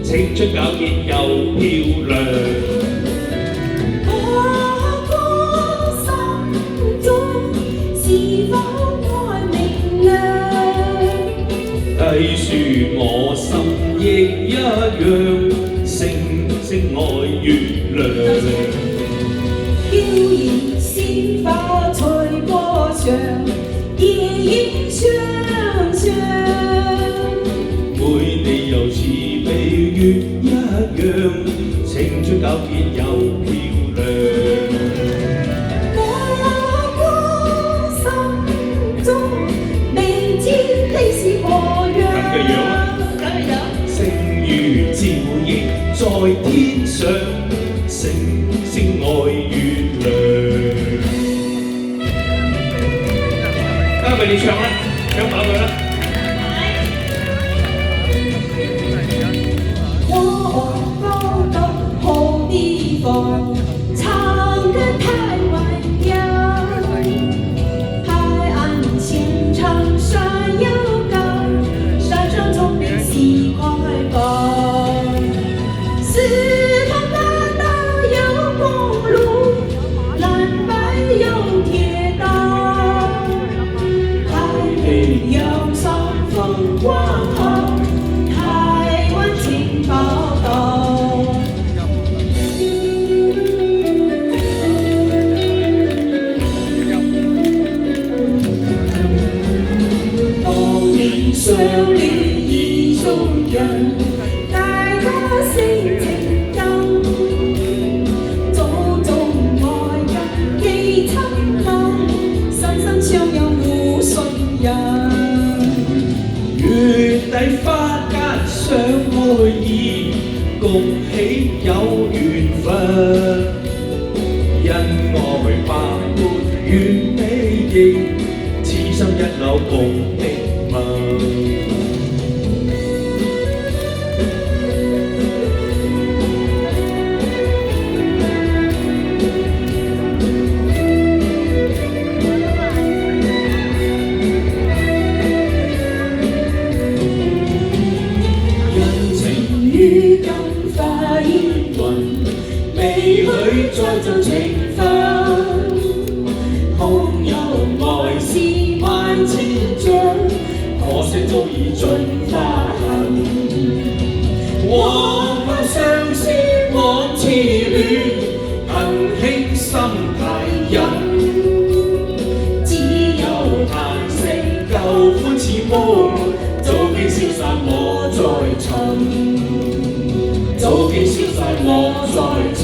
青春皎潔又漂亮。我歌心中是否愛明亮？計算我心亦一樣，星星愛月亮。飄然鮮花隨波上，夜影雙雙。每地又似比月一樣，青春皎潔又漂亮。我歌心中未知你是何樣？咁嘅樣，咁嘅樣。星如照影在天上，星星愛月亮。交俾你唱啦，唱飽佢啦。我高到好地方，唱歌太晚呀。海岸线上山又高，山上总比西快高。四通大道有公路，蓝白有铁道，台北有上风光好。台湾情报道，當年相戀意中人，大家性情更，祖宗愛人幾親密，心心相印互信任。月底花間相會意，恭喜有緣分。恩愛百般願美意，此生一縷共的夢。於今花煙雲，未許再做情分。空有愛是萬千丈，可惜早已盡花痕。往後相思往痴戀，恨輕心太忍。只有嘆息舊歡似夢，早經消散我在尋。早經消散我在尋。